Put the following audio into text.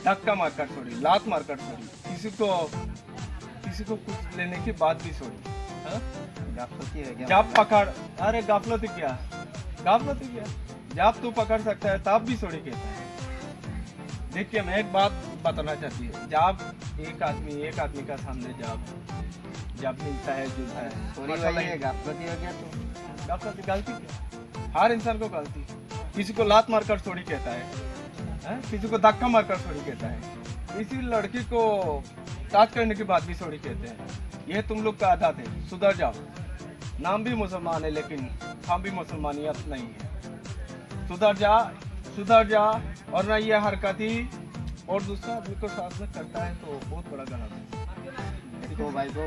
धक्का मारकर छोड़ी, लात मारकर छोड़ी, किसी को कुछ लेने की बात भी छोड़ी। हाँ? गाफलती है क्या? जब पकड़, अरे गाफलती क्या, गाफलती क्या, जब तू पकड़ सकता है तब भी छोड़ी कहता है। देखिए मैं एक बात बताना चाहती है, जब एक आदमी का सामने जब मिलता है जुलता है, सॉरी मसाला भाई, ये गाफलती हो गया तो। गाफलती गलती क्या, हर इंसान को गलती, किसी को लात मारकर छोड़ी कहता है, हैं? किसी को धक्का मारकर छोड़ी कहता है, किसी लड़की को टच करने की बात भी छोड़ी कहते हैं। ये तुम लोग का आदत है, सुधर जाओ। नाम भी मुसलमान है लेकिन हम भी मुसलमानियत नहीं है। सुधर जा और ना ये हरकत ही और दूसरा आदमी को साथ में करता है तो बहुत बड़ा गलत है। देखो भाई को